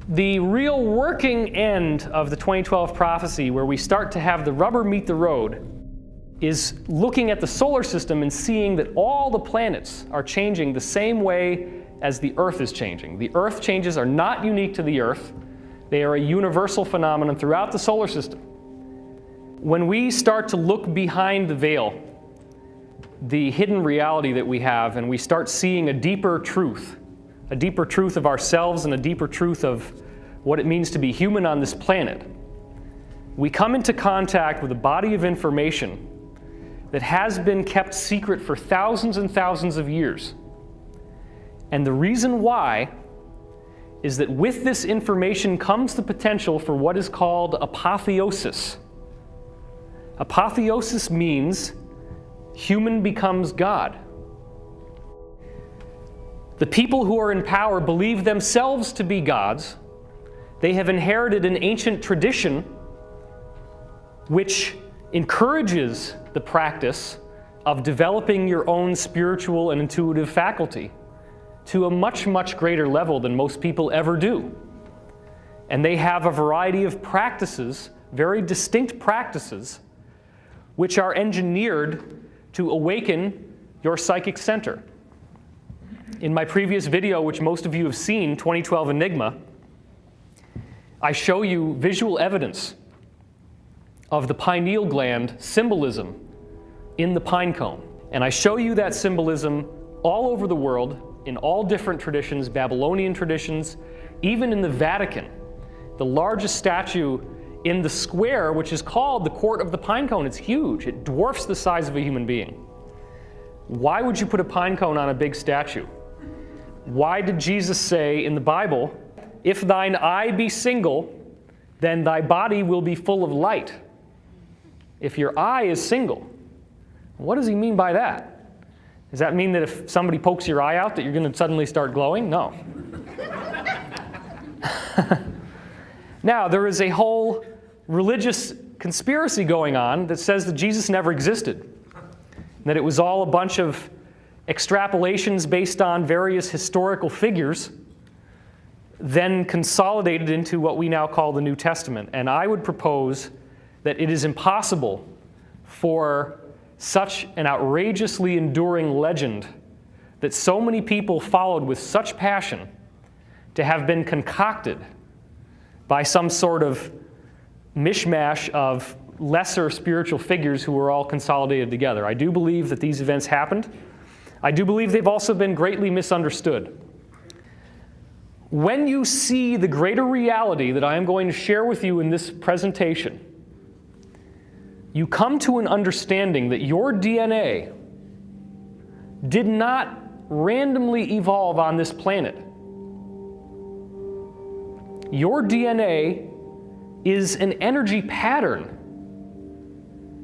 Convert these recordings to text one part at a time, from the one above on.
The real working end of the 2012 prophecy, where we start to have the rubber meet the road, is looking at the solar system and seeing that all the planets are changing the same way as the Earth is changing. The Earth changes are not unique to the Earth. They are a universal phenomenon throughout the solar system. When we start to look behind the veil, the hidden reality that we have, and we start seeing a deeper truth of ourselves and a deeper truth of what it means to be human on this planet, we come into contact with a body of information that has been kept secret for thousands and thousands of years. And the reason why is that with this information comes the potential for what is called apotheosis. Apotheosis means human becomes God. The people who are in power believe themselves to be gods. They have inherited an ancient tradition which encourages the practice of developing your own spiritual and intuitive faculty to a much, much greater level than most people ever do. And they have a variety of practices, very distinct practices, which are engineered to awaken your psychic center. In my previous video, which most of you have seen, 2012 Enigma, I show you visual evidence of the pineal gland symbolism in the pine cone. And I show you that symbolism all over the world, in all different traditions, Babylonian traditions, even in the Vatican. The largest statue in the square, which is called the Court of the Pine Cone, it's huge. It dwarfs the size of a human being. Why would you put a pine cone on a big statue? Why did Jesus say in the Bible, "If thine eye be single, then thy body will be full of light"? If your eye is single, what does he mean by that? Does that mean that if somebody pokes your eye out that you're going to suddenly start glowing? No. Now, there is a whole religious conspiracy going on that says that Jesus never existed, that it was all a bunch of extrapolations based on various historical figures, then consolidated into what we now call the New Testament. And I would propose that it is impossible for such an outrageously enduring legend that so many people followed with such passion to have been concocted by some sort of mishmash of lesser spiritual figures who were all consolidated together. I do believe that these events happened. I do believe they've also been greatly misunderstood. When you see the greater reality that I am going to share with you in this presentation, you come to an understanding that your DNA did not randomly evolve on this planet. Your DNA is an energy pattern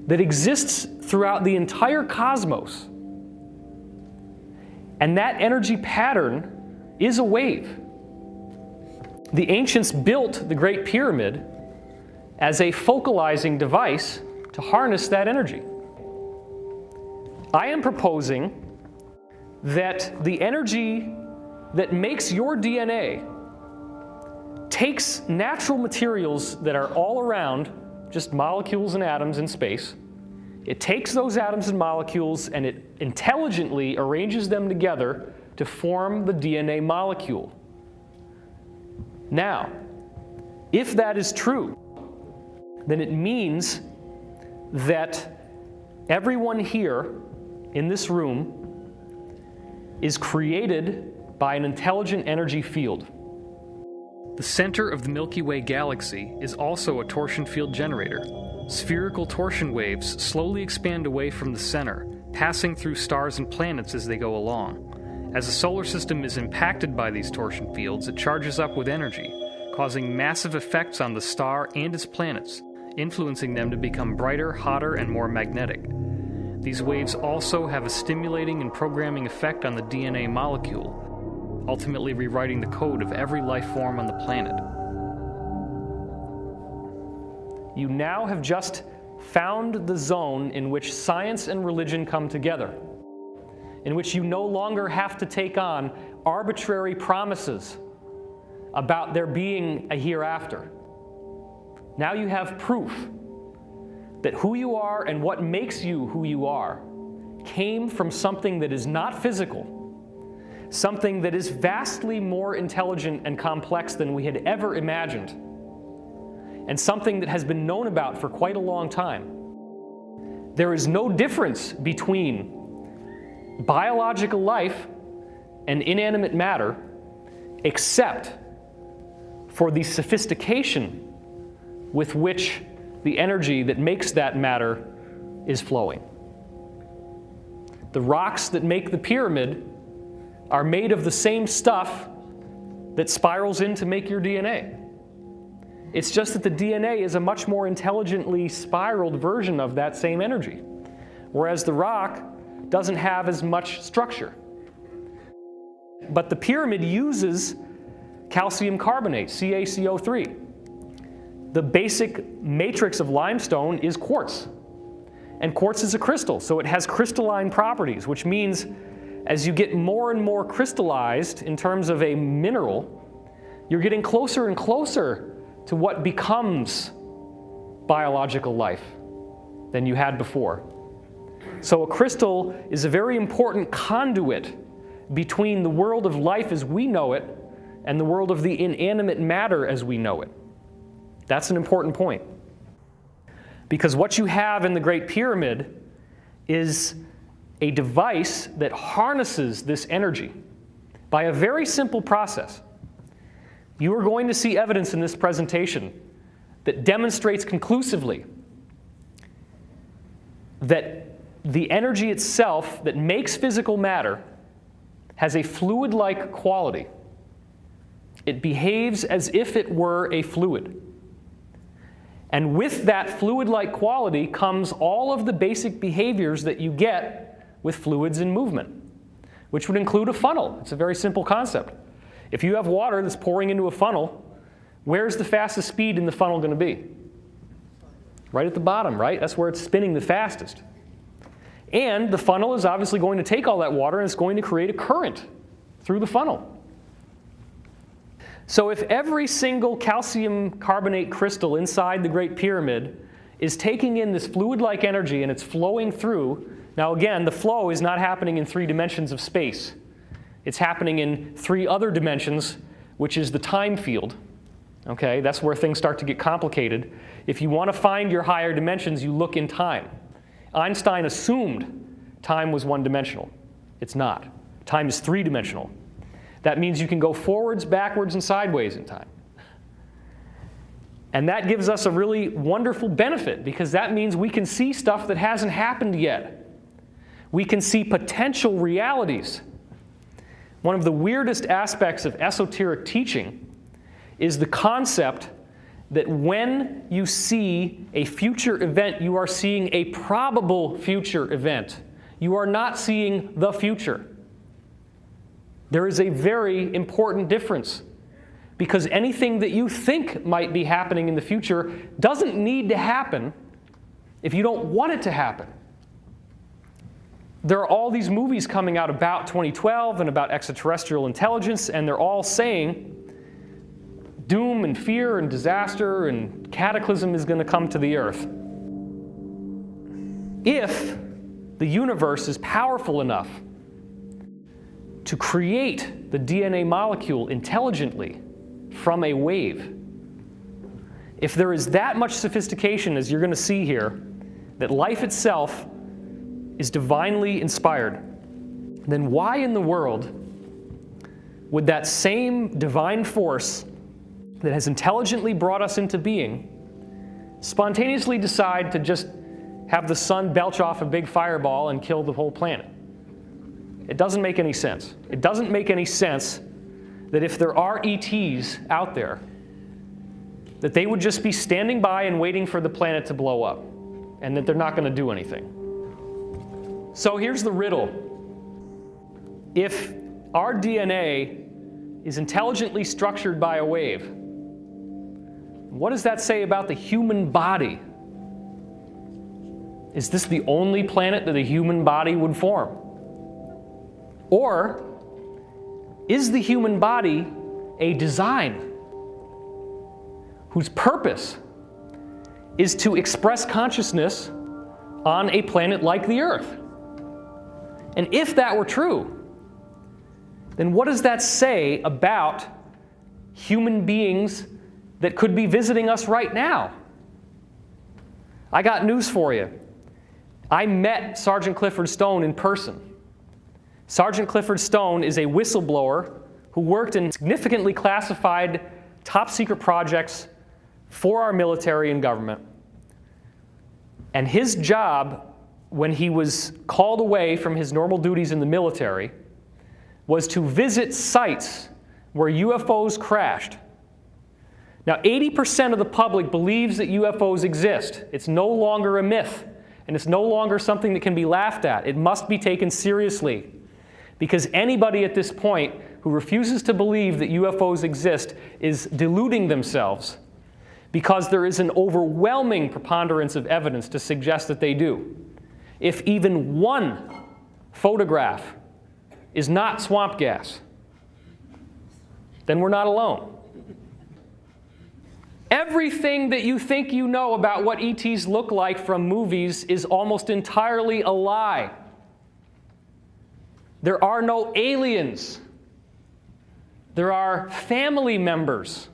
that exists throughout the entire cosmos. And that energy pattern is a wave. The ancients built the Great Pyramid as a focalizing device to harness that energy. I am proposing that the energy that makes your DNA takes natural materials that are all around, just molecules and atoms in space. It takes those atoms and molecules and it intelligently arranges them together to form the DNA molecule. Now, if that is true, then it means that everyone here in this room is created by an intelligent energy field. The center of the Milky Way galaxy is also a torsion field generator. Spherical torsion waves slowly expand away from the center, passing through stars and planets as they go along. As the solar system is impacted by these torsion fields, it charges up with energy, causing massive effects on the star and its planets, influencing them to become brighter, hotter, and more magnetic. These waves also have a stimulating and programming effect on the DNA molecule, ultimately rewriting the code of every life form on the planet. You now have just found the zone in which science and religion come together, in which you no longer have to take on arbitrary promises about there being a hereafter. Now you have proof that who you are and what makes you who you are came from something that is not physical, something that is vastly more intelligent and complex than we had ever imagined, and something that has been known about for quite a long time. There is no difference between biological life and inanimate matter except for the sophistication with which the energy that makes that matter is flowing. The rocks that make the pyramid are made of the same stuff that spirals in to make your DNA. It's just that the DNA is a much more intelligently spiraled version of that same energy, whereas the rock doesn't have as much structure. But the pyramid uses calcium carbonate, CaCO3. The basic matrix of limestone is quartz. And quartz is a crystal, so it has crystalline properties, which means as you get more and more crystallized in terms of a mineral, you're getting closer and closer to what becomes biological life than you had before. So a crystal is a very important conduit between the world of life as we know it and the world of the inanimate matter as we know it. That's an important point. Because what you have in the Great Pyramid is a device that harnesses this energy by a very simple process. You are going to see evidence in this presentation that demonstrates conclusively that the energy itself that makes physical matter has a fluid-like quality. It behaves as if it were a fluid. And with that fluid-like quality comes all of the basic behaviors that you get with fluids in movement, which would include a funnel. It's a very simple concept. If you have water that's pouring into a funnel, where's the fastest speed in the funnel going to be? Right at the bottom, right? That's where it's spinning the fastest. And the funnel is obviously going to take all that water and it's going to create a current through the funnel. So if every single calcium carbonate crystal inside the Great Pyramid is taking in this fluid-like energy and it's flowing through, now again, the flow is not happening in 3 dimensions of space. It's happening in 3 other dimensions, which is the time field. Okay, that's where things start to get complicated. If you want to find your higher dimensions, you look in time. Einstein assumed time was 1-dimensional. It's not. Time is 3-dimensional. That means you can go forwards, backwards, and sideways in time. And that gives us a really wonderful benefit because that means we can see stuff that hasn't happened yet. We can see potential realities. One of the weirdest aspects of esoteric teaching is the concept that when you see a future event, you are seeing a probable future event. You are not seeing the future. There is a very important difference because anything that you think might be happening in the future doesn't need to happen if you don't want it to happen. There are all these movies coming out about 2012 and about extraterrestrial intelligence, and they're all saying doom and fear and disaster and cataclysm is going to come to the earth. If the universe is powerful enough to create the DNA molecule intelligently from a wave, if there is that much sophistication, as you're going to see here, that life itself is divinely inspired, then why in the world would that same divine force that has intelligently brought us into being spontaneously decide to just have the sun belch off a big fireball and kill the whole planet? It doesn't make any sense. It doesn't make any sense that if there are ETs out there, that they would just be standing by and waiting for the planet to blow up, and that they're not going to do anything. So here's the riddle. If our DNA is intelligently structured by a wave, what does that say about the human body? Is this the only planet that a human body would form? Or is the human body a design whose purpose is to express consciousness on a planet like the Earth. And if that were true, then what does that say about human beings that could be visiting us right now? I got news for you. I met Sergeant Clifford Stone in person. Sergeant Clifford Stone is a whistleblower who worked in significantly classified top secret projects for our military and government. And his job, when he was called away from his normal duties in the military, was to visit sites where UFOs crashed. Now, 80% of the public believes that UFOs exist. It's no longer a myth, and it's no longer something that can be laughed at. It must be taken seriously, because anybody at this point who refuses to believe that UFOs exist is deluding themselves, because there is an overwhelming preponderance of evidence to suggest that they do. If even one photograph is not swamp gas, then we're not alone. Everything that you think you know about what ETs look like from movies is almost entirely a lie. There are no aliens. There are family members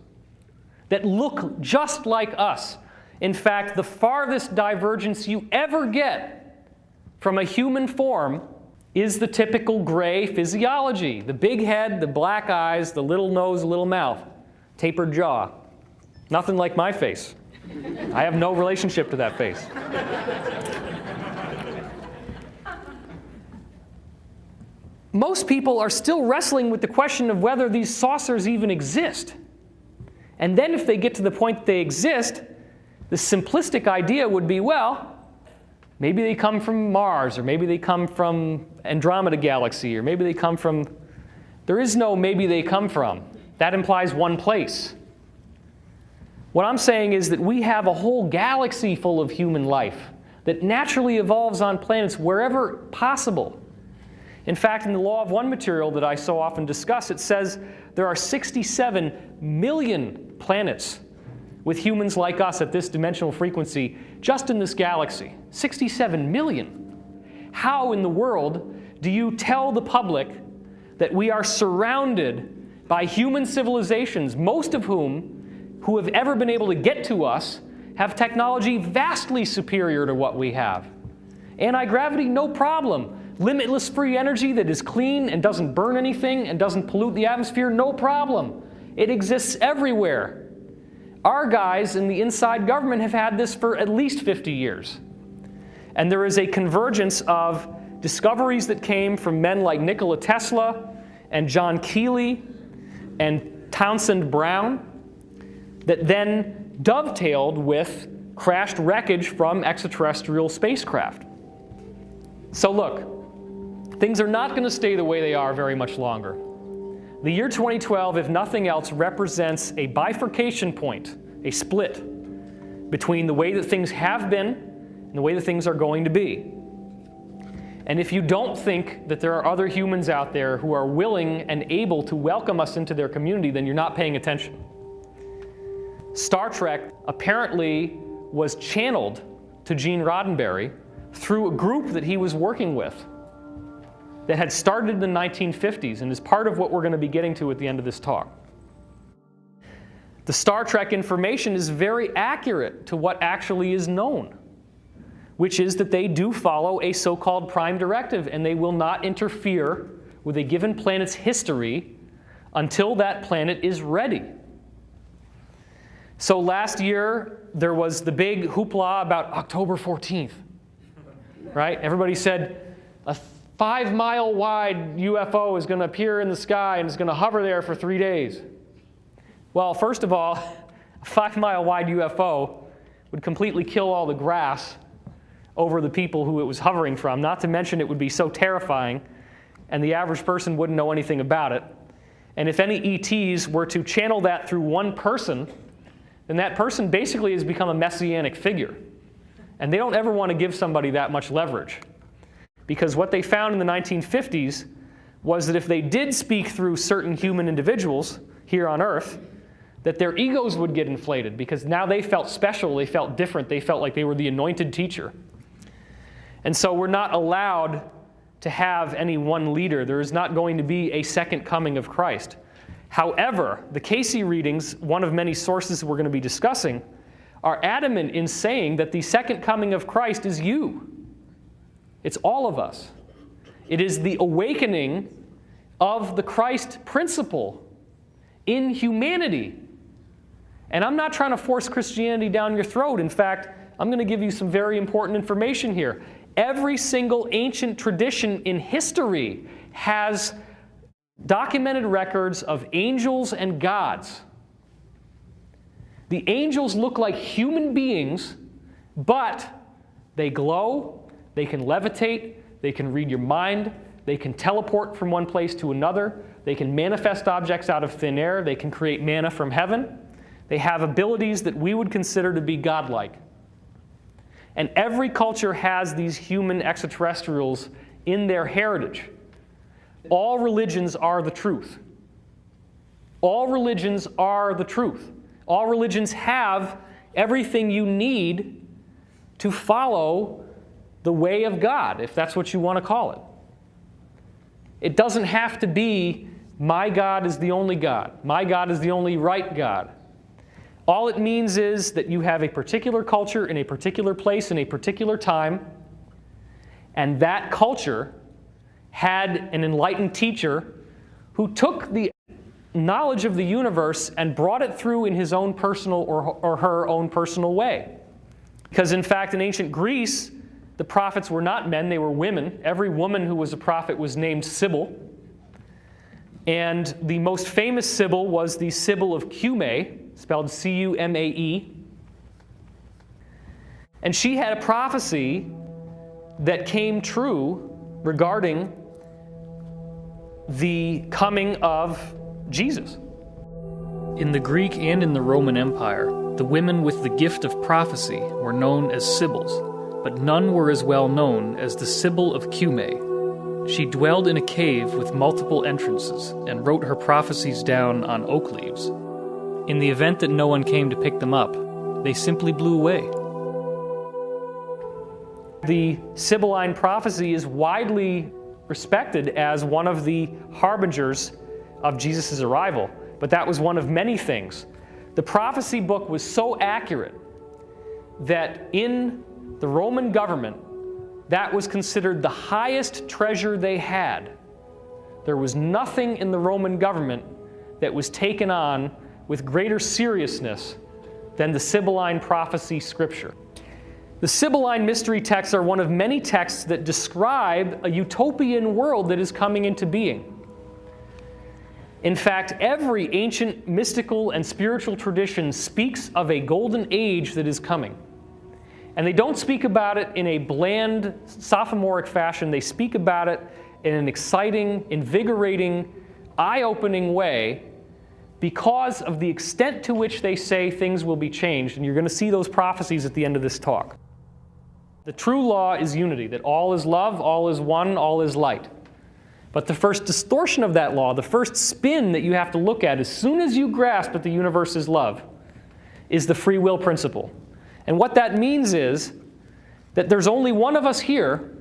that look just like us. In fact, the farthest divergence you ever get from a human form is the typical gray physiology. The big head, the black eyes, the little nose, little mouth, tapered jaw. Nothing like my face. I have no relationship to that face. Most people are still wrestling with the question of whether these saucers even exist. And then if they get to the point that they exist, the simplistic idea would be, well, maybe they come from Mars, or maybe they come from Andromeda Galaxy, or maybe they come from... There is no maybe they come from. That implies one place. What I'm saying is that we have a whole galaxy full of human life that naturally evolves on planets wherever possible. In fact, in the Law of One material that I so often discuss, it says there are 67 million planets with humans like us at this dimensional frequency just in this galaxy. 67 million. How in the world do you tell the public that we are surrounded by human civilizations, most of whom who have ever been able to get to us have technology vastly superior to what we have? Anti-gravity, no problem. Limitless free energy that is clean and doesn't burn anything and doesn't pollute the atmosphere, no problem. It exists everywhere. Our guys in the inside government have had this for at least 50 years. And there is a convergence of discoveries that came from men like Nikola Tesla and John Keely and Townsend Brown that then dovetailed with crashed wreckage from extraterrestrial spacecraft. So look, things are not going to stay the way they are very much longer. The year 2012, if nothing else, represents a bifurcation point, a split between the way that things have been and the way that things are going to be. And if you don't think that there are other humans out there who are willing and able to welcome us into their community, then you're not paying attention. Star Trek apparently was channeled to Gene Roddenberry through a group that he was working with that had started in the 1950s and is part of what we're going to be getting to at the end of this talk. The Star Trek information is very accurate to what actually is known, which is that they do follow a so-called prime directive, and they will not interfere with a given planet's history until that planet is ready. So last year, there was the big hoopla about October 14th, right? Everybody said a 5-mile wide UFO is going to appear in the sky and is going to hover there for 3 days. Well, first of all, a 5-mile wide UFO would completely kill all the grass over the people who it was hovering from, not to mention it would be so terrifying and the average person wouldn't know anything about it. And if any ETs were to channel that through one person, then that person basically has become a messianic figure. And they don't ever want to give somebody that much leverage. Because what they found in the 1950s was that if they did speak through certain human individuals, here on earth, that their egos would get inflated because now they felt special, they felt different, they felt like they were the anointed teacher. And so we're not allowed to have any one leader. There is not going to be a second coming of Christ. However, the Casey readings, one of many sources we're going to be discussing, are adamant in saying that the second coming of Christ is you. It's all of us. It is the awakening of the Christ principle in humanity. And I'm not trying to force Christianity down your throat. In fact, I'm going to give you some very important information here. Every single ancient tradition in history has documented records of angels and gods. The angels look like human beings, but they glow, they can levitate, they can read your mind, they can teleport from one place to another, they can manifest objects out of thin air, they can create manna from heaven. They have abilities that we would consider to be godlike. And every culture has these human extraterrestrials in their heritage. All religions are the truth. All religions are the truth. All religions have everything you need to follow the way of God, if that's what you want to call it. It doesn't have to be, my God is the only God. My God is the only right God. All it means is that you have a particular culture in a particular place in a particular time, and that culture had an enlightened teacher who took the knowledge of the universe and brought it through in his own personal or her own personal way. Because in fact, in ancient Greece, the prophets were not men, they were women. Every woman who was a prophet was named Sibyl. And the most famous Sibyl was the Sibyl of Cumae, spelled C-U-M-A-E. And she had a prophecy that came true regarding the coming of Jesus. In the Greek and in the Roman Empire, the women with the gift of prophecy were known as Sibyls, but none were as well known as the Sibyl of Cumae. She dwelled in a cave with multiple entrances and wrote her prophecies down on oak leaves. In the event that no one came to pick them up, they simply blew away. The Sibylline prophecy is widely respected as one of the harbingers of Jesus' arrival, but that was one of many things. The prophecy book was so accurate that in the Roman government, that was considered the highest treasure they had. There was nothing in the Roman government that was taken on with greater seriousness than the Sibylline prophecy scripture. The Sibylline mystery texts are one of many texts that describe a utopian world that is coming into being. In fact, every ancient mystical and spiritual tradition speaks of a golden age that is coming. And they don't speak about it in a bland, sophomoric fashion. They speak about it in an exciting, invigorating, eye-opening way because of the extent to which they say things will be changed. And you're going to see those prophecies at the end of this talk. The true law is unity, that all is love, all is one, all is light. But the first distortion of that law, the first spin that you have to look at as soon as you grasp that the universe is love, is the free will principle. And what that means is that there's only one of us here,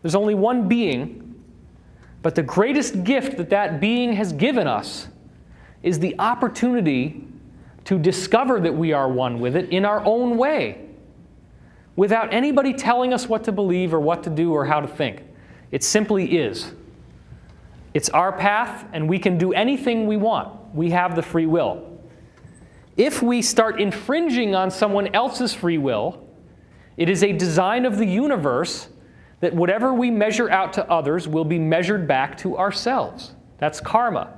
there's only one being, but the greatest gift that that being has given us is the opportunity to discover that we are one with it in our own way, without anybody telling us what to believe or what to do or how to think. It simply is. It's our path, and we can do anything we want. We have the free will. If we start infringing on someone else's free will, it is a design of the universe that whatever we measure out to others will be measured back to ourselves. That's karma.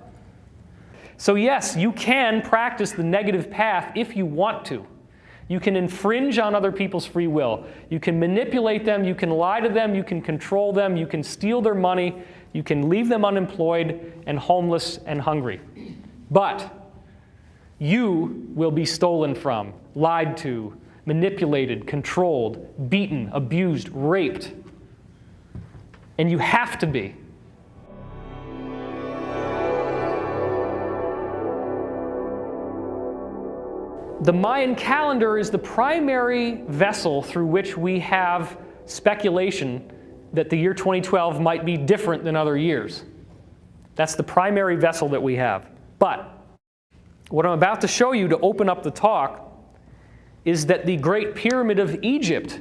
So yes, you can practice the negative path if you want to. You can infringe on other people's free will. You can manipulate them, you can lie to them, you can control them, you can steal their money, you can leave them unemployed and homeless and hungry. But you will be stolen from, lied to, manipulated, controlled, beaten, abused, raped. And you have to be. The Mayan calendar is the primary vessel through which we have speculation that the year 2012 might be different than other years. That's the primary vessel that we have. But what I'm about to show you to open up the talk is that the Great Pyramid of Egypt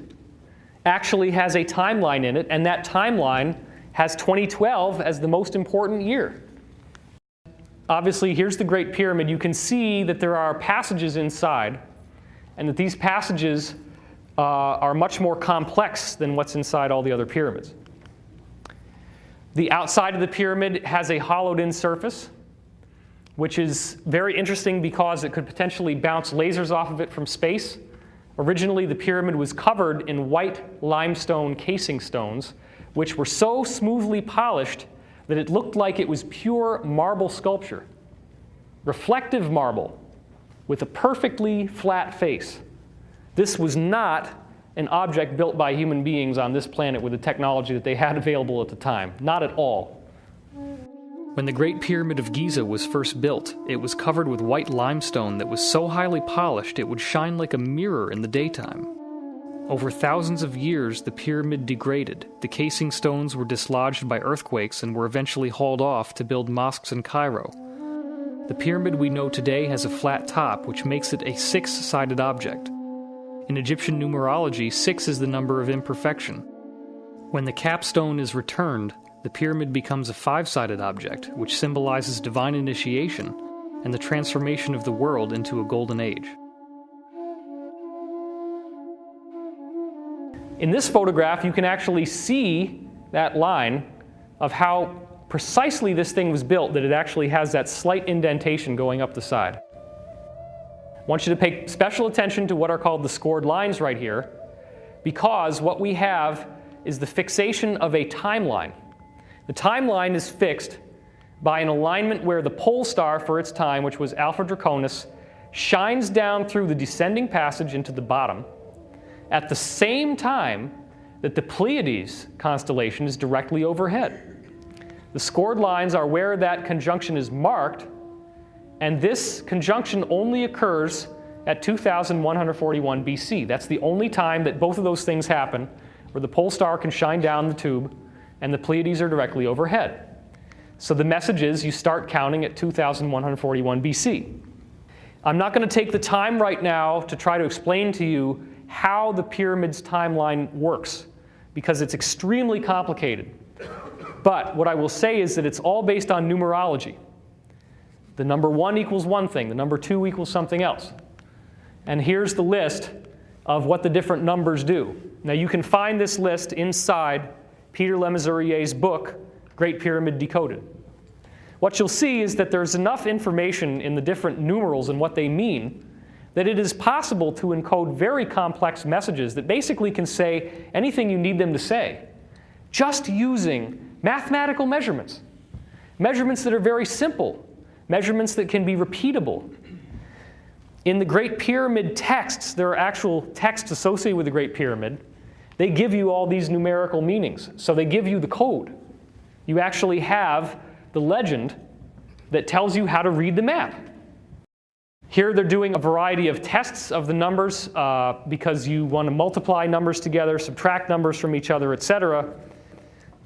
actually has a timeline in it, and that timeline has 2012 as the most important year. Obviously, here's the Great Pyramid. You can see that there are passages inside, and that these passages are much more complex than what's inside all the other pyramids. The outside of the pyramid has a hollowed-in surface, which is very interesting because it could potentially bounce lasers off of it from space. Originally, the pyramid was covered in white limestone casing stones, which were so smoothly polished that it looked like it was pure marble sculpture. Reflective marble with a perfectly flat face. This was not an object built by human beings on this planet with the technology that they had available at the time. Not at all. When the Great Pyramid of Giza was first built, it was covered with white limestone that was so highly polished it would shine like a mirror in the daytime. Over thousands of years, the pyramid degraded. The casing stones were dislodged by earthquakes and were eventually hauled off to build mosques in Cairo. The pyramid we know today has a flat top, which makes it a six-sided object. In Egyptian numerology, 6 is the number of imperfection. When the capstone is returned, the pyramid becomes a 5-sided object, which symbolizes divine initiation and the transformation of the world into a golden age. In this photograph, you can actually see that line of how precisely this thing was built, that it actually has that slight indentation going up the side. I want you to pay special attention to what are called the scored lines right here, because what we have is the fixation of a timeline. The timeline is fixed by an alignment where the pole star for its time, which was Alpha Draconis, shines down through the descending passage into the bottom at the same time that the Pleiades constellation is directly overhead. The scored lines are where that conjunction is marked, and this conjunction only occurs at 2141 BC. That's the only time that both of those things happen, where the pole star can shine down the tube and the Pleiades are directly overhead. So the message is you start counting at 2141 BC. I'm not going to take the time right now to try to explain to you how the pyramid's timeline works, because it's extremely complicated. But what I will say is that it's all based on numerology. The number 1 equals one thing, the number 2 equals something else. And here's the list of what the different numbers do. Now you can find this list inside Peter Lemaisurier's book, Great Pyramid Decoded. What you'll see is that there's enough information in the different numerals and what they mean that it is possible to encode very complex messages that basically can say anything you need them to say, just using mathematical measurements. Measurements that are very simple. Measurements that can be repeatable. In the Great Pyramid texts, there are actual texts associated with the Great Pyramid. They give you all these numerical meanings. So they give you the code. You actually have the legend that tells you how to read the map. Here they're doing a variety of tests of the numbers because you want to multiply numbers together, subtract numbers from each other, etc.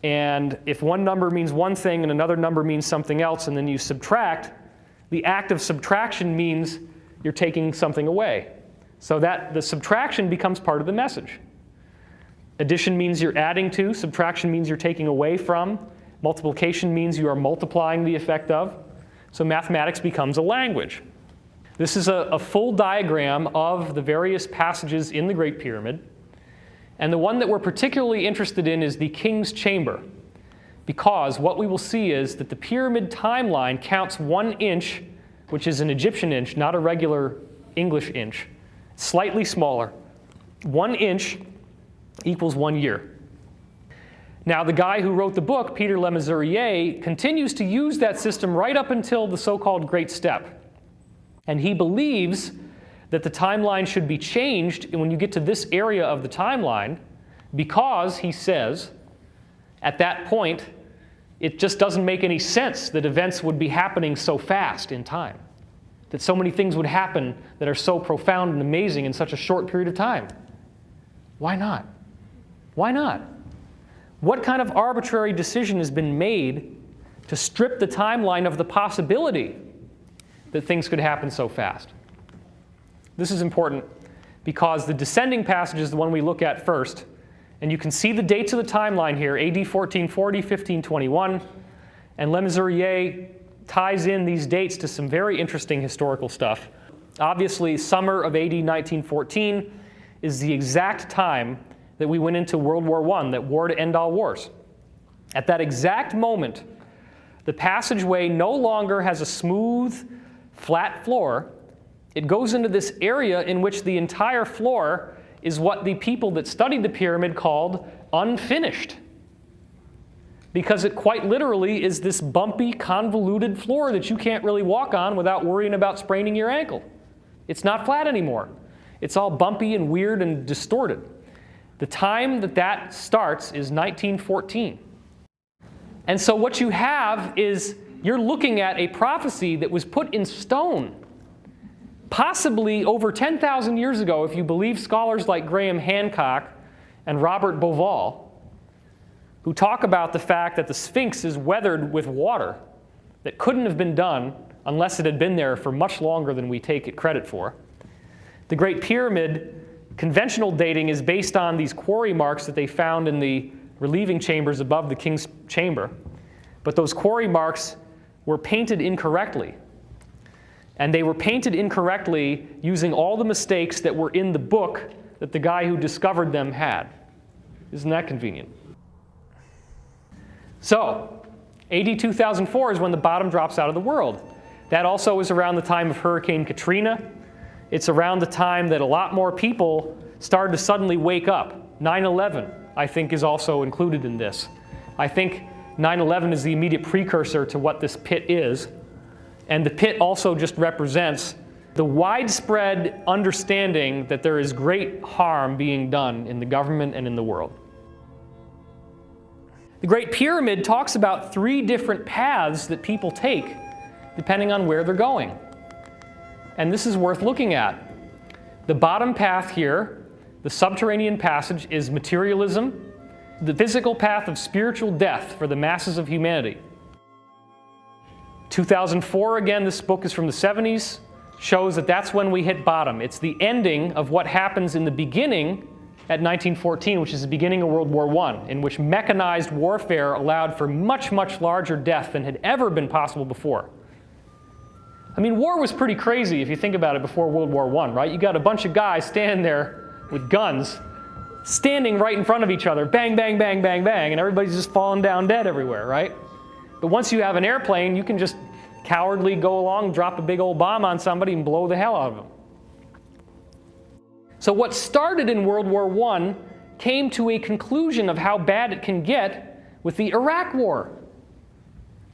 And if one number means one thing and another number means something else, and then you subtract, the act of subtraction means you're taking something away. So that the subtraction becomes part of the message. Addition means you're adding to, subtraction means you're taking away from, multiplication means you are multiplying the effect of. So mathematics becomes a language. This is a full diagram of the various passages in the Great Pyramid. And the one that we're particularly interested in is the King's Chamber, because what we will see is that the pyramid timeline counts 1 inch, which is an Egyptian inch, not a regular English inch, slightly smaller. 1 inch equals 1 year. Now, the guy who wrote the book, Peter Lemaisurrier, continues to use that system right up until the so-called Great Step. And he believes that the timeline should be changed when you get to this area of the timeline, because, he says, at that point, it just doesn't make any sense that events would be happening so fast in time. that so many things would happen that are so profound and amazing in such a short period of time? Why not? Why not? What kind of arbitrary decision has been made to strip the timeline of the possibility that things could happen so fast? This is important because the descending passage is the one we look at first. And you can see the dates of the timeline here, AD 1440, 1521. And Le Mesurier ties in these dates to some very interesting historical stuff. Obviously, summer of AD 1914 is the exact time that we went into World War I, that war to end all wars. At that exact moment, the passageway no longer has a smooth, flat floor. It goes into this area in which the entire floor is what the people that studied the pyramid called unfinished. Because it quite literally is this bumpy, convoluted floor that you can't really walk on without worrying about spraining your ankle. It's not flat anymore. It's all bumpy and weird and distorted. The time that that starts is 1914. And so what you have is you're looking at a prophecy that was put in stone, possibly over 10,000 years ago, if you believe scholars like Graham Hancock and Robert Bauval, who talk about the fact that the Sphinx is weathered with water that couldn't have been done unless it had been there for much longer than we take it credit for. The Great Pyramid, conventional dating is based on these quarry marks that they found in the relieving chambers above the king's chamber. But those quarry marks were painted incorrectly. And they were painted incorrectly using all the mistakes that were in the book that the guy who discovered them had. Isn't that convenient? So, AD 2004 is when the bottom drops out of the world. That also is around the time of Hurricane Katrina. It's around the time that a lot more people started to suddenly wake up. 9/11, I think, is also included in this. I think 9/11 is the immediate precursor to what this pit is. And the pit also just represents the widespread understanding that there is great harm being done in the government and in the world. The Great Pyramid talks about 3 different paths that people take depending on where they're going. And this is worth looking at. The bottom path here, the subterranean passage, is materialism, the physical path of spiritual death for the masses of humanity. 2004, again, this book is from the 70s, shows that that's when we hit bottom. It's the ending of what happens in the beginning at 1914, which is the beginning of World War I, in which mechanized warfare allowed for much, much larger death than had ever been possible before. I mean, war was pretty crazy if you think about it before World War I, right? You got a bunch of guys standing there with guns, standing right in front of each other, bang, bang, bang, bang, bang, and everybody's just falling down dead everywhere, right? But once you have an airplane, you can just cowardly go along, drop a big old bomb on somebody, and blow the hell out of them. So what started in World War I came to a conclusion of how bad it can get with the Iraq War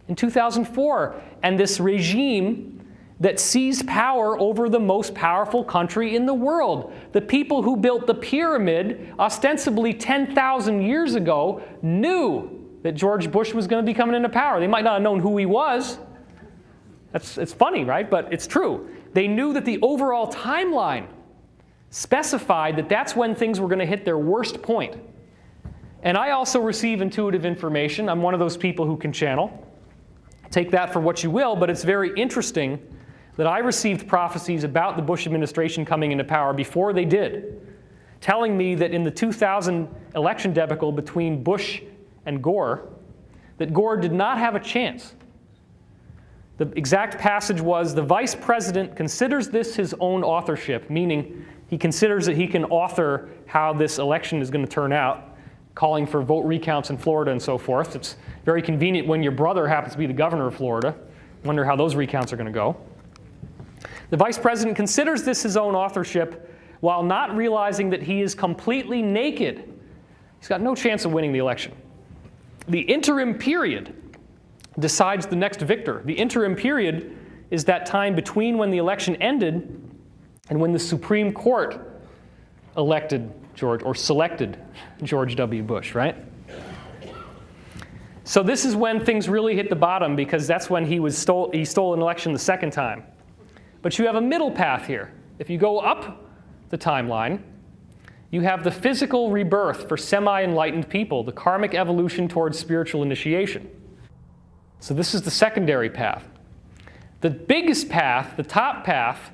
in 2004, and this regime that seized power over the most powerful country in the world. The people who built the pyramid, ostensibly 10,000 years ago, knew that George Bush was going to be coming into power. They might not have known who he was. It's funny, right? But it's true. They knew that the overall timeline specified that that's when things were going to hit their worst point. And I also receive intuitive information. I'm one of those people who can channel. Take that for what you will, but it's very interesting that I received prophecies about the Bush administration coming into power before they did, telling me that in the 2000 election debacle between Bush and Gore, that Gore did not have a chance. The exact passage was, the vice president considers this his own authorship, meaning he considers that he can author how this election is going to turn out, calling for vote recounts in Florida and so forth. It's very convenient when your brother happens to be the governor of Florida. Wonder how those recounts are going to go. The vice president considers this his own authorship while not realizing that he is completely naked. He's got no chance of winning the election. The interim period decides the next victor. The interim period is that time between when the election ended and when the Supreme Court elected George, or selected George W. Bush, right? So this is when things really hit the bottom, because that's when he stole an election the second time. But you have a middle path here. If you go up the timeline, you have the physical rebirth for semi-enlightened people, the karmic evolution towards spiritual initiation. So this is the secondary path. The biggest path, the top path,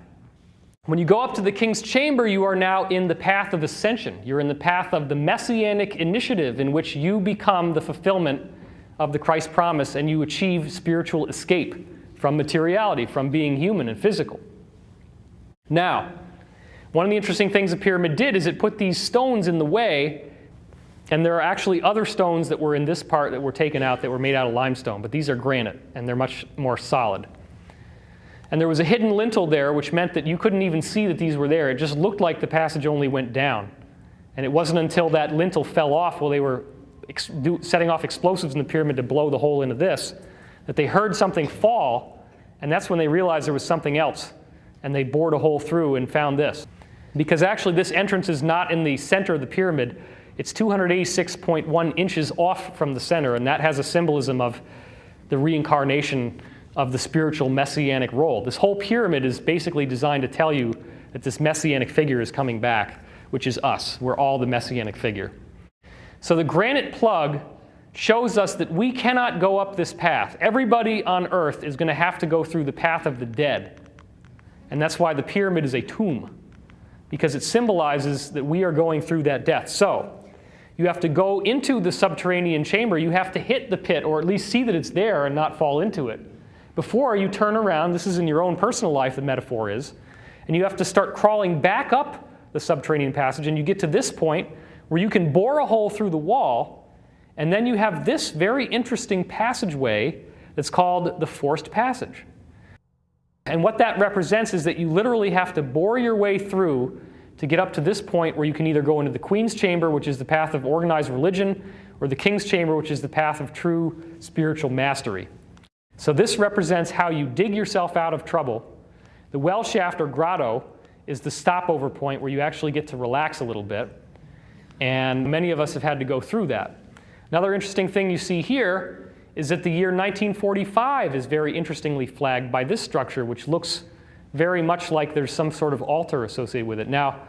when you go up to the king's chamber, you are now in the path of ascension. You're in the path of the messianic initiative in which you become the fulfillment of the Christ promise and you achieve spiritual escape from materiality, from being human and physical. Now, one of the interesting things the pyramid did is it put these stones in the way, and there are actually other stones that were in this part that were taken out that were made out of limestone, but these are granite and they're much more solid. And there was a hidden lintel there, which meant that you couldn't even see that these were there. It just looked like the passage only went down. And it wasn't until that lintel fell off while they were setting off explosives in the pyramid to blow the hole into this, that they heard something fall, and that's when they realized there was something else. And they bored a hole through and found this. Because actually this entrance is not in the center of the pyramid. It's 286.1 inches off from the center, and that has a symbolism of the reincarnation of the spiritual messianic role. This whole pyramid is basically designed to tell you that this messianic figure is coming back, which is us. We're all the messianic figure. So the granite plug shows us that we cannot go up this path. Everybody on earth is going to have to go through the path of the dead. And that's why the pyramid is a tomb, because it symbolizes that we are going through that death. So you have to go into the subterranean chamber. You have to hit the pit, or at least see that it's there and not fall into it, before you turn around. This is in your own personal life, the metaphor is. And you have to start crawling back up the subterranean passage, and you get to this point where you can bore a hole through the wall, and then you have this very interesting passageway that's called the forced passage. And what that represents is that you literally have to bore your way through to get up to this point where you can either go into the queen's chamber, which is the path of organized religion, or the king's chamber, which is the path of true spiritual mastery. So this represents how you dig yourself out of trouble. The well shaft or grotto is the stopover point where you actually get to relax a little bit. And many of us have had to go through that. Another interesting thing you see here is that the year 1945 is very interestingly flagged by this structure, which looks very much like there's some sort of altar associated with it. Now,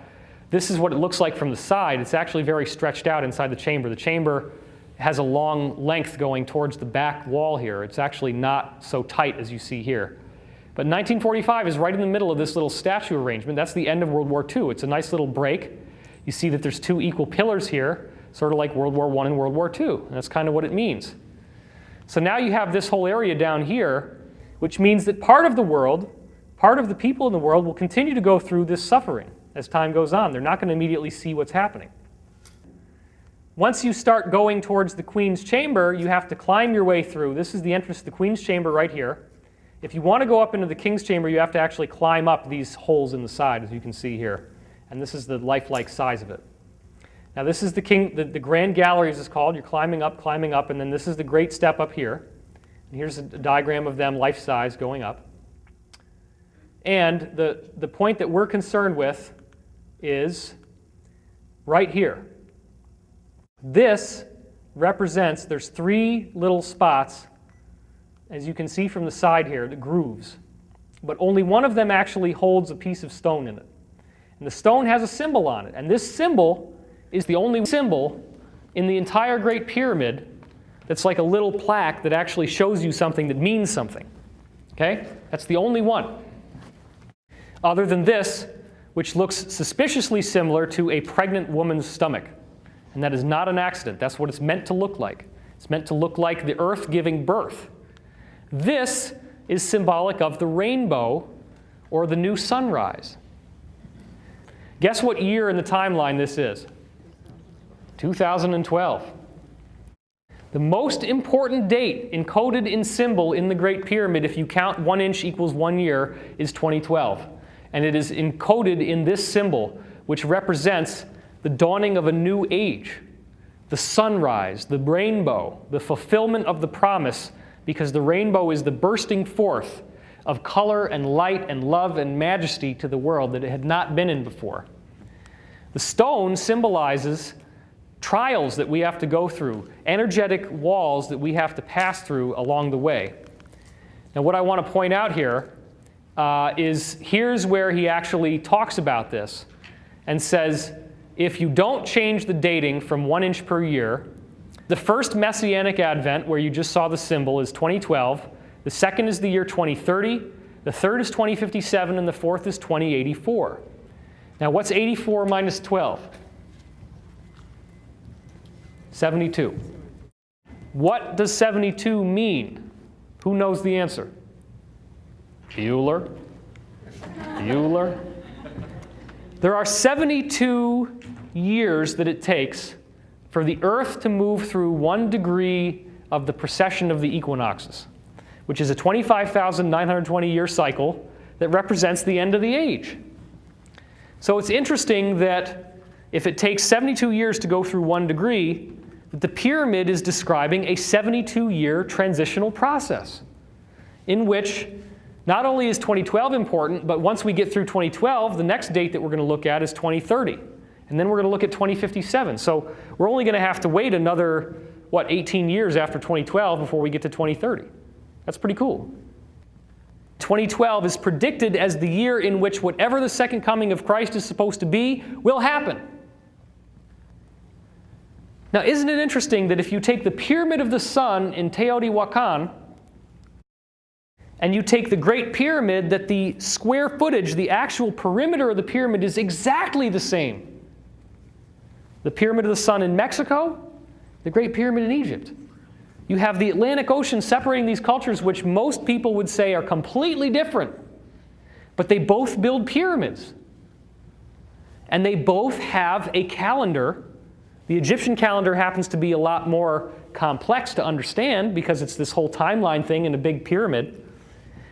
this is what it looks like from the side. It's actually very stretched out inside the chamber. The chamber has a long length going towards the back wall here. It's actually not so tight as you see here. But 1945 is right in the middle of this little statue arrangement. That's the end of World War II. It's a nice little break. You see that there's two equal pillars here, sort of like World War I and World War II. And that's kind of what it means. So now you have this whole area down here, which means that part of the world, part of the people in the world will continue to go through this suffering as time goes on. They're not going to immediately see what's happening. Once you start going towards the Queen's chamber, you have to climb your way through. This is the entrance to the Queen's chamber right here. If you want to go up into the King's chamber, you have to actually climb up these holes in the side, as you can see here. And this is the lifelike size of it. Now this is the Grand Gallery, as it's called. You're climbing up, and then this is the great step up here. And here's a diagram of them life-size going up. And the point that we're concerned with is right here. This represents, there's three little spots, as you can see from the side here, the grooves. But only one of them actually holds a piece of stone in it. And the stone has a symbol on it. And this symbol is the only symbol in the entire Great Pyramid that's like a little plaque that actually shows you something that means something. Okay? That's the only one. Other than this, which looks suspiciously similar to a pregnant woman's stomach. And that is not an accident. That's what it's meant to look like. It's meant to look like the earth giving birth. This is symbolic of the rainbow or the new sunrise. Guess what year in the timeline this is? 2012. The most important date encoded in symbol in the Great Pyramid, if you count 1 inch equals 1 year, is 2012. And it is encoded in this symbol, which represents the dawning of a new age, the sunrise, the rainbow, the fulfillment of the promise, because the rainbow is the bursting forth of color and light and love and majesty to the world that it had not been in before. The stone symbolizes trials that we have to go through, energetic walls that we have to pass through along the way. Now what I want to point out here here's where he actually talks about this and says, if you don't change the dating from 1 inch per year, the first Messianic Advent, where you just saw the symbol, is 2012. The second is the year 2030. The third is 2057, and the fourth is 2084. Now, what's 84 minus 12? 72. What does 72 mean? Who knows the answer? Bueller? Bueller? There are 72 years that it takes for the Earth to move through 1 degree of the precession of the equinoxes, which is a 25,920-year cycle that represents the end of the age. So it's interesting that if it takes 72 years to go through 1 degree, that the pyramid is describing a 72-year transitional process in which not only is 2012 important, but once we get through 2012, the next date that we're going to look at is 2030. And then we're going to look at 2057. So we're only going to have to wait another, 18 years after 2012 before we get to 2030. That's pretty cool. 2012 is predicted as the year in which whatever the second coming of Christ is supposed to be will happen. Now, isn't it interesting that if you take the Pyramid of the Sun in Teotihuacan and you take the Great Pyramid, that the square footage, the actual perimeter of the pyramid is exactly the same? The Pyramid of the Sun in Mexico, the Great Pyramid in Egypt. You have the Atlantic Ocean separating these cultures, which most people would say are completely different. But they both build pyramids. And they both have a calendar. The Egyptian calendar happens to be a lot more complex to understand because it's this whole timeline thing in a big pyramid.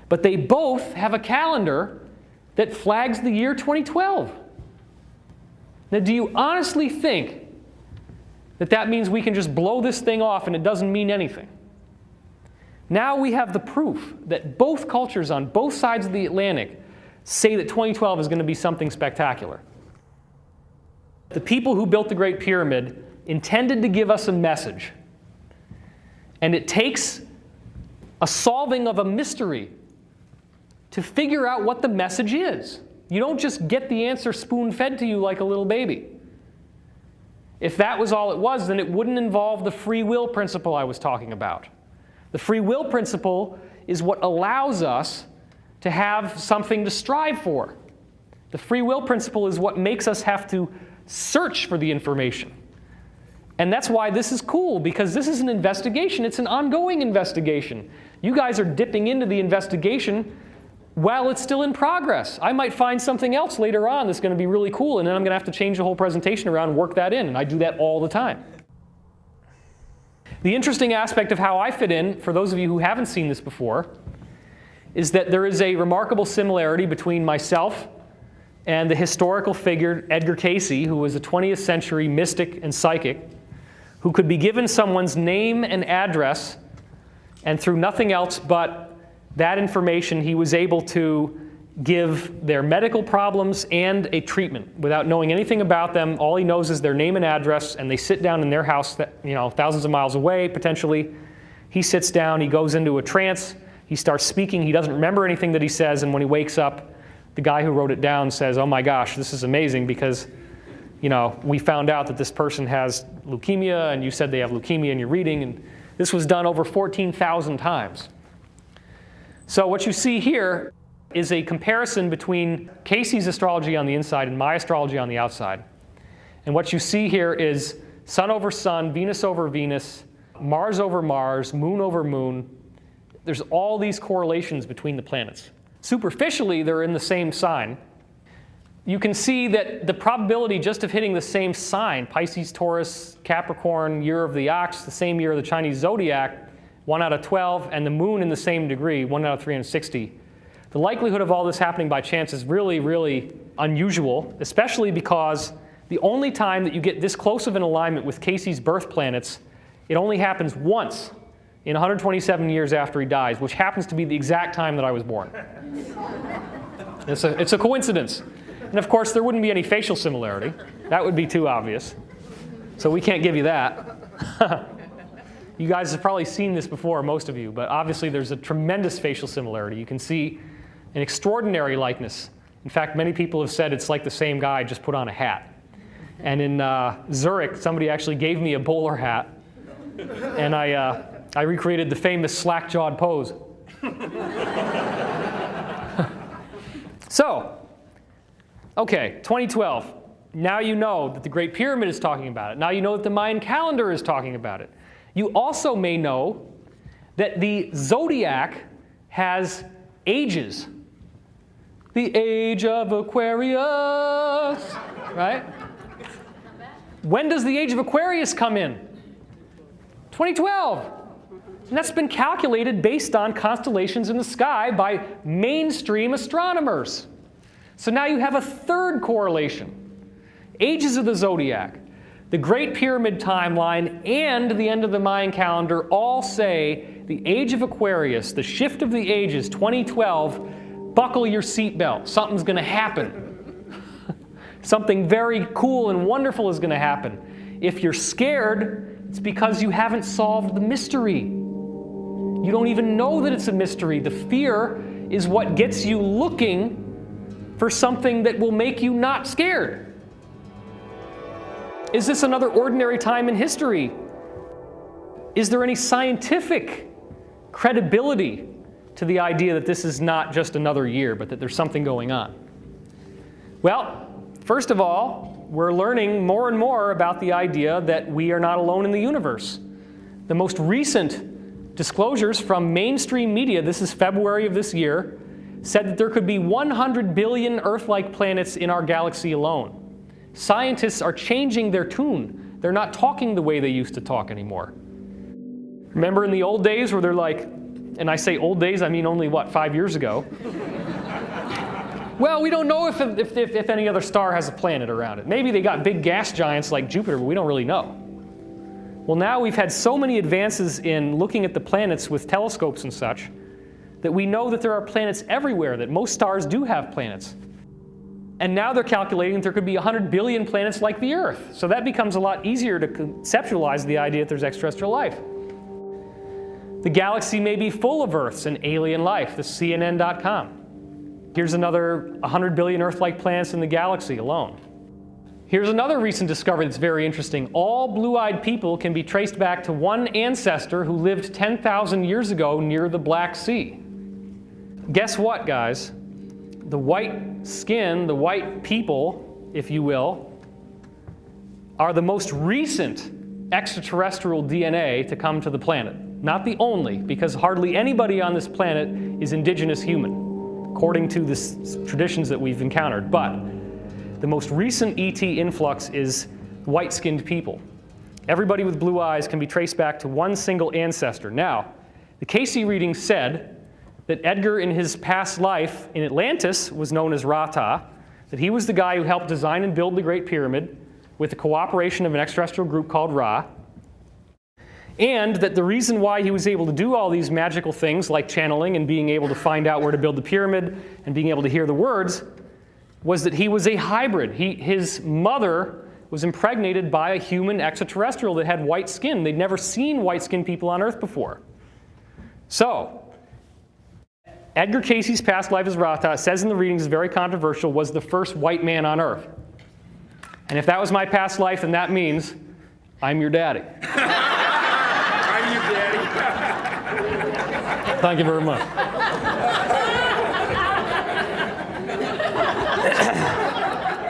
But they both have a calendar that flags the year 2012. Now, do you honestly think that that means we can just blow this thing off and it doesn't mean anything? Now we have the proof that both cultures on both sides of the Atlantic say that 2012 is going to be something spectacular. The people who built the Great Pyramid intended to give us a message. And it takes a solving of a mystery to figure out what the message is. You don't just get the answer spoon-fed to you like a little baby. If that was all it was, then it wouldn't involve the free will principle I was talking about. The free will principle is what allows us to have something to strive for. The free will principle is what makes us have to search for the information. And that's why this is cool, because this is an investigation. It's an ongoing investigation. You guys are dipping into the investigation while it's still in progress. I might find something else later on that's going to be really cool, and then I'm going to have to change the whole presentation around and work that in, and I do that all the time. The interesting aspect of how I fit in, for those of you who haven't seen this before, is that there is a remarkable similarity between myself and the historical figure Edgar Cayce, who was a 20th century mystic and psychic, who could be given someone's name and address, and through nothing else but that information, he was able to give their medical problems and a treatment without knowing anything about them. All he knows is their name and address, and they sit down in their house, thousands of miles away, potentially. He sits down, he goes into a trance, he starts speaking, he doesn't remember anything that he says, and when he wakes up, the guy who wrote it down says, "Oh my gosh, this is amazing because, we found out that this person has leukemia, and you said they have leukemia in your reading," and this was done over 14,000 times. So what you see here is a comparison between Cayce's astrology on the inside and my astrology on the outside. And what you see here is Sun over Sun, Venus over Venus, Mars over Mars, Moon over Moon. There's all these correlations between the planets. Superficially, they're in the same sign. You can see that the probability just of hitting the same sign, Pisces, Taurus, Capricorn, year of the ox, the same year of the Chinese zodiac, 1 out of 12, and the moon in the same degree, 1 out of 360. The likelihood of all this happening by chance is really, really unusual, especially because the only time that you get this close of an alignment with Cayce's birth planets, it only happens once in 127 years after he dies, which happens to be the exact time that I was born. It's a coincidence. And of course, there wouldn't be any facial similarity. That would be too obvious. So we can't give you that. You guys have probably seen this before, most of you, but obviously there's a tremendous facial similarity. You can see an extraordinary likeness. In fact, many people have said it's like the same guy, just put on a hat. And in Zurich, somebody actually gave me a bowler hat, and I recreated the famous slack-jawed pose. So, okay, 2012. Now you know that the Great Pyramid is talking about it. Now you know that the Mayan Calendar is talking about it. You also may know that the zodiac has ages. The age of Aquarius, right? When does the age of Aquarius come in? 2012. And that's been calculated based on constellations in the sky by mainstream astronomers. So now you have a third correlation. Ages of the zodiac, the Great Pyramid timeline, and the end of the Mayan calendar all say the age of Aquarius, the shift of the ages, 2012, buckle your seatbelt. Something's going to happen. Something very cool and wonderful is going to happen. If you're scared, it's because you haven't solved the mystery. You don't even know that it's a mystery. The fear is what gets you looking for something that will make you not scared. Is this another ordinary time in history? Is there any scientific credibility to the idea that this is not just another year, but that there's something going on? Well, first of all, we're learning more and more about the idea that we are not alone in the universe. The most recent disclosures from mainstream media, this is February of this year, said that there could be 100 billion Earth-like planets in our galaxy alone. Scientists are changing their tune. They're not talking the way they used to talk anymore. Remember in the old days where they're like, and I say old days, I mean only, 5 years ago? Well, we don't know if any other star has a planet around it. Maybe they got big gas giants like Jupiter, but we don't really know. Well, now we've had so many advances in looking at the planets with telescopes and such that we know that there are planets everywhere, that most stars do have planets. And now they're calculating that there could be 100 billion planets like the Earth. So that becomes a lot easier to conceptualize the idea that there's extraterrestrial life. The galaxy may be full of Earths and alien life, this is CNN.com. Here's another 100 billion Earth-like planets in the galaxy alone. Here's another recent discovery that's very interesting. All blue-eyed people can be traced back to one ancestor who lived 10,000 years ago near the Black Sea. Guess what, guys? The white skin, the white people, if you will, are the most recent extraterrestrial DNA to come to the planet. Not the only, because hardly anybody on this planet is indigenous human, according to the traditions that we've encountered. But the most recent ET influx is white-skinned people. Everybody with blue eyes can be traced back to one single ancestor. Now, the Casey reading said that Edgar in his past life in Atlantis was known as Ra-Ta, that he was the guy who helped design and build the Great Pyramid with the cooperation of an extraterrestrial group called Ra, and that the reason why he was able to do all these magical things like channeling and being able to find out where to build the pyramid and being able to hear the words was that he was a hybrid. His mother was impregnated by a human extraterrestrial that had white skin. They'd never seen white-skinned people on Earth before. So, Edgar Casey's past life as Ra-Ta, it says in the readings, is very controversial, was the first white man on Earth. And if that was my past life, then that means I'm your daddy. I'm your daddy. Thank you very much.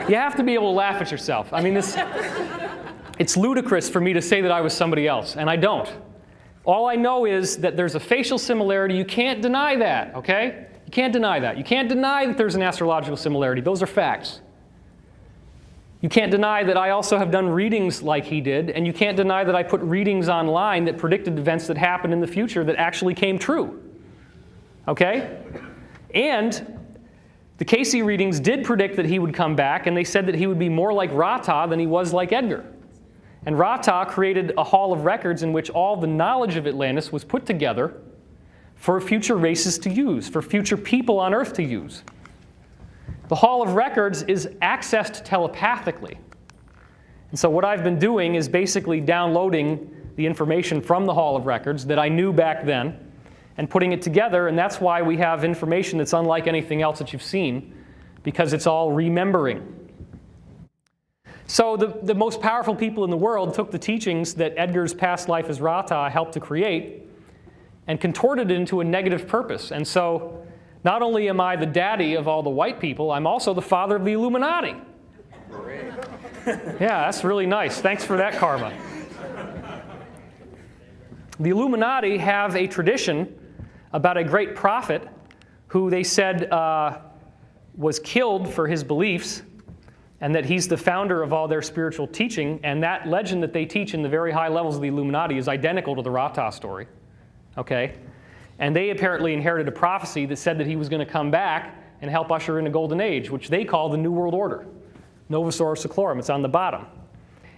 You have to be able to laugh at yourself. I mean, it's ludicrous for me to say that I was somebody else, and I don't. All I know is that there's a facial similarity. You can't deny that, okay? You can't deny that. You can't deny that there's an astrological similarity. Those are facts. You can't deny that I also have done readings like he did, and you can't deny that I put readings online that predicted events that happened in the future that actually came true, okay? And the Casey readings did predict that he would come back, and they said that he would be more like Ra-Ta than he was like Edgar. And Ra-Ta created a hall of records in which all the knowledge of Atlantis was put together for future races to use, for future people on Earth to use. The hall of records is accessed telepathically. And so what I've been doing is basically downloading the information from the hall of records that I knew back then and putting it together, and that's why we have information that's unlike anything else that you've seen, because it's all remembering. So the most powerful people in the world took the teachings that Edgar's past life as Rata helped to create and contorted it into a negative purpose. And so not only am I the daddy of all the white people, I'm also the father of the Illuminati. Yeah, that's really nice. Thanks for that, karma. The Illuminati have a tradition about a great prophet who they said was killed for his beliefs, and that he's the founder of all their spiritual teaching, and that legend that they teach in the very high levels of the Illuminati is identical to the Rata story. Okay? And they apparently inherited a prophecy that said that he was going to come back and help usher in a golden age, which they call the New World Order. Novus Ordo Seclorum, it's on the bottom.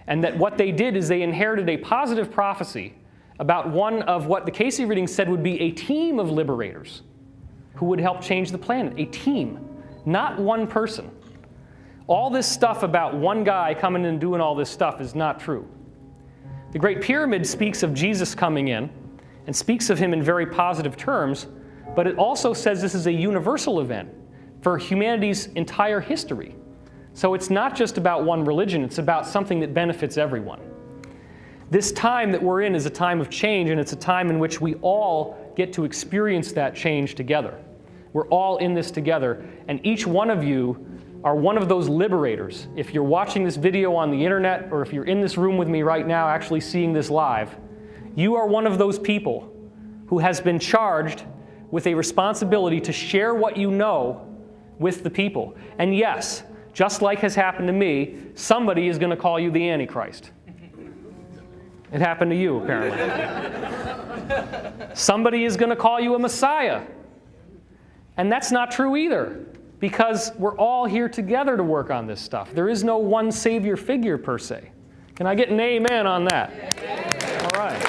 And that what they did is they inherited a positive prophecy about one of what the Casey reading said would be a team of liberators who would help change the planet. A team, not one person. All this stuff about one guy coming in and doing all this stuff is not true. The Great Pyramid speaks of Jesus coming in and speaks of him in very positive terms, but it also says this is a universal event for humanity's entire history. So it's not just about one religion, it's about something that benefits everyone. This time that we're in is a time of change, and it's a time in which we all get to experience that change together. We're all in this together, and each one of you are one of those liberators. If you're watching this video on the internet, or if you're in this room with me right now actually seeing this live, you are one of those people who has been charged with a responsibility to share what you know with the people. And yes, just like has happened to me, somebody is going to call you the Antichrist. It happened to you, apparently. Somebody is going to call you a Messiah. And that's not true either, because we're all here together to work on this stuff. There is no one savior figure, per se. Can I get an amen on that? All right.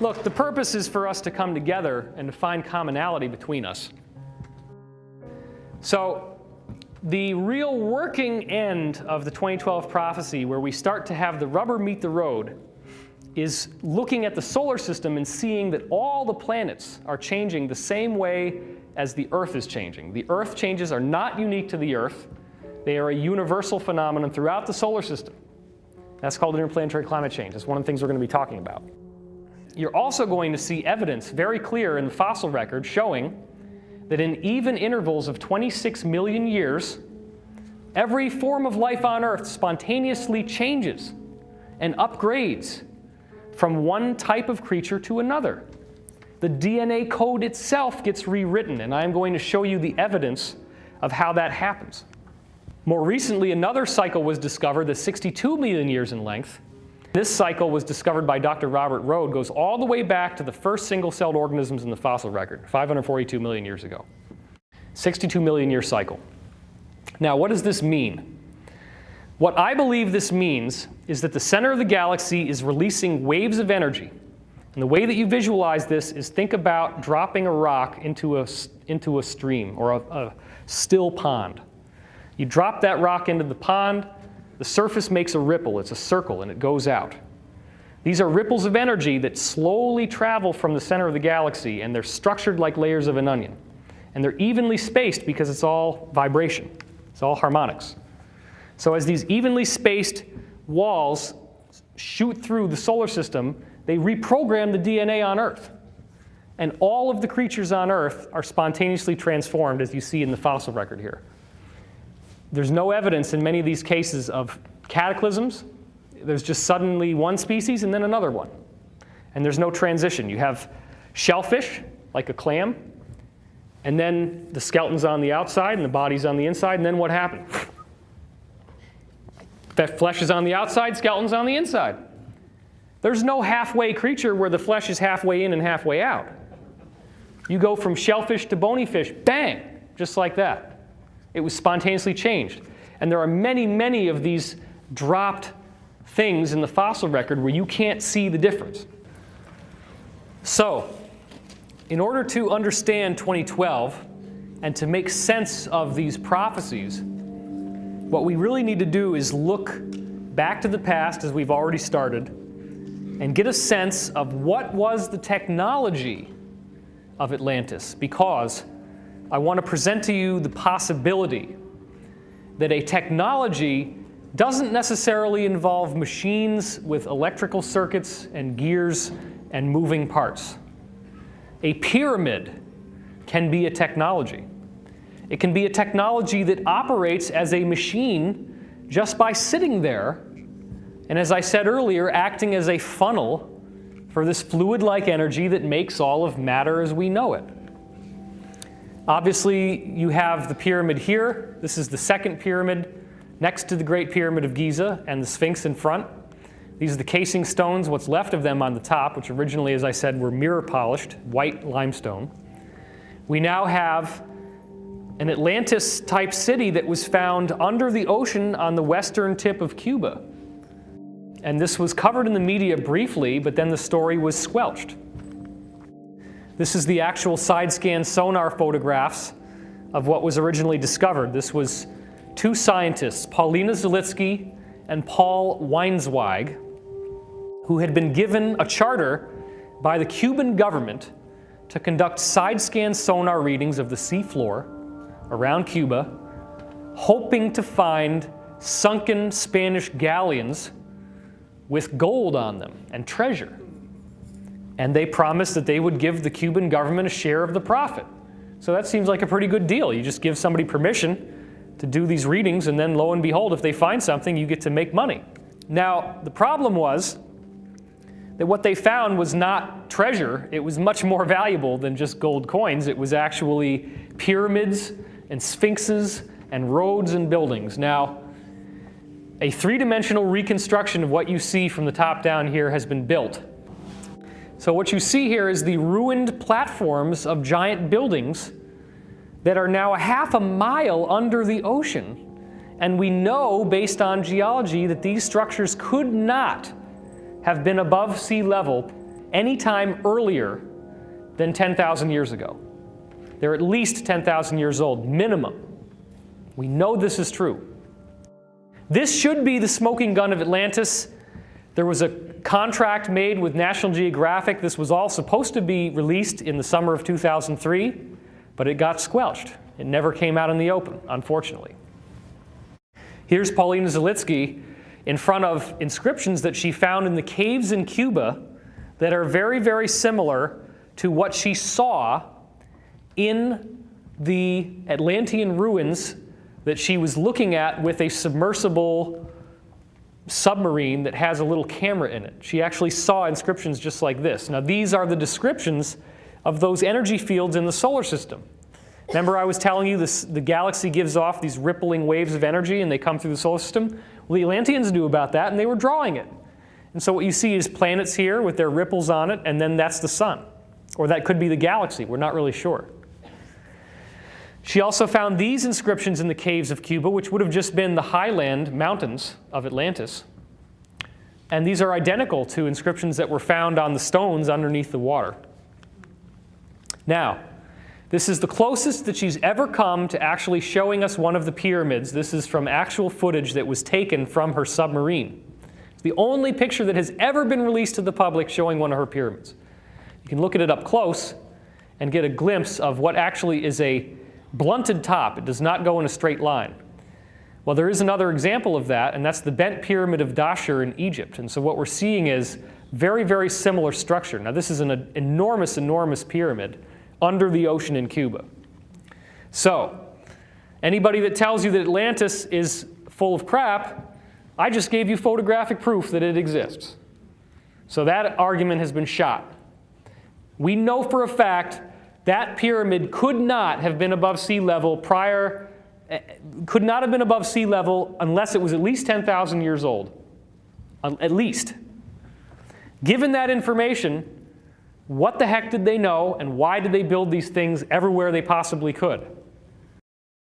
Look, the purpose is for us to come together and to find commonality between us. So, the real working end of the 2012 prophecy, where we start to have the rubber meet the road, is looking at the solar system and seeing that all the planets are changing the same way as the Earth is changing. The Earth changes are not unique to the Earth. They are a universal phenomenon throughout the solar system. That's called interplanetary climate change. That's one of the things we're going to be talking about. You're also going to see evidence very clear in the fossil record showing that in even intervals of 26 million years, every form of life on Earth spontaneously changes and upgrades from one type of creature to another. The DNA code itself gets rewritten, and I'm going to show you the evidence of how that happens. More recently, another cycle was discovered that's 62 million years in length. This cycle was discovered by Dr. Robert Rode, goes all the way back to the first single-celled organisms in the fossil record, 542 million years ago. 62 million year cycle. Now, what does this mean? What I believe this means is that the center of the galaxy is releasing waves of energy. And the way that you visualize this is think about dropping a rock into a stream or a still pond. You drop that rock into the pond, the surface makes a ripple. It's a circle, and it goes out. These are ripples of energy that slowly travel from the center of the galaxy, and they're structured like layers of an onion. And they're evenly spaced because it's all vibration. It's all harmonics. So as these evenly spaced walls shoot through the solar system, they reprogram the DNA on Earth. And all of the creatures on Earth are spontaneously transformed, as you see in the fossil record here. There's no evidence in many of these cases of cataclysms. There's just suddenly one species and then another one. And there's no transition. You have shellfish, like a clam, and then the skeleton's on the outside and the body's on the inside, and then what happened? That flesh is on the outside, skeleton's on the inside. There's no halfway creature where the flesh is halfway in and halfway out. You go from shellfish to bony fish, bang, just like that. It was spontaneously changed. And there are many, many of these dropped things in the fossil record where you can't see the difference. So, in order to understand 2012 and to make sense of these prophecies, what we really need to do is look back to the past, as we've already started, and get a sense of what was the technology of Atlantis, because I want to present to you the possibility that a technology doesn't necessarily involve machines with electrical circuits and gears and moving parts. A pyramid can be a technology. It can be a technology that operates as a machine just by sitting there, and as I said earlier, acting as a funnel for this fluid-like energy that makes all of matter as we know it. Obviously, you have the pyramid here. This is the second pyramid next to the Great Pyramid of Giza and the Sphinx in front. These are the casing stones, what's left of them on the top, which originally, as I said, were mirror-polished, white limestone. We now have an Atlantis-type city that was found under the ocean on the western tip of Cuba. And this was covered in the media briefly, but then the story was squelched. This is the actual side-scan sonar photographs of what was originally discovered. This was two scientists, Paulina Zalitsky and Paul Weinzweig, who had been given a charter by the Cuban government to conduct side-scan sonar readings of the seafloor around Cuba, hoping to find sunken Spanish galleons with gold on them and treasure. And they promised that they would give the Cuban government a share of the profit. So that seems like a pretty good deal. You just give somebody permission to do these readings, and then lo and behold, if they find something, you get to make money. Now, the problem was that what they found was not treasure. It was much more valuable than just gold coins. It was actually pyramids and sphinxes and roads and buildings. Now, a three-dimensional reconstruction of what you see from the top down here has been built. So what you see here is the ruined platforms of giant buildings that are now a half a mile under the ocean. And we know, based on geology, that these structures could not have been above sea level any time earlier than 10,000 years ago. They're at least 10,000 years old, minimum. We know this is true. This should be the smoking gun of Atlantis. There was a contract made with National Geographic. This was all supposed to be released in the summer of 2003, but it got squelched. It never came out in the open, unfortunately. Here's Paulina Zalitsky in front of inscriptions that she found in the caves in Cuba that are very, very similar to what she saw in the Atlantean ruins that she was looking at with a submersible submarine that has a little camera in it. She actually saw inscriptions just like this. Now, these are the descriptions of those energy fields in the solar system. Remember I was telling you the galaxy gives off these rippling waves of energy and they come through the solar system? Well, the Atlanteans knew about that and they were drawing it. And so what you see is planets here with their ripples on it, and then that's the sun. Or that could be the galaxy. We're not really sure. She also found these inscriptions in the caves of Cuba, which would have just been the highland mountains of Atlantis. And these are identical to inscriptions that were found on the stones underneath the water. Now, this is the closest that she's ever come to actually showing us one of the pyramids. This is from actual footage that was taken from her submarine. It's the only picture that has ever been released to the public showing one of her pyramids. You can look at it up close and get a glimpse of what actually is a blunted top. It does not go in a straight line. Well, there is another example of that, and that's the bent pyramid of Dashur in Egypt. And so what we're seeing is very, very similar structure. Now, this is an enormous, enormous pyramid under the ocean in Cuba. So, anybody that tells you that Atlantis is full of crap, I just gave you photographic proof that it exists. So that argument has been shot. We know for a fact that pyramid could not have been above sea level could not have been above sea level unless it was at least 10,000 years old. At least. Given that information, what the heck did they know and why did they build these things everywhere they possibly could?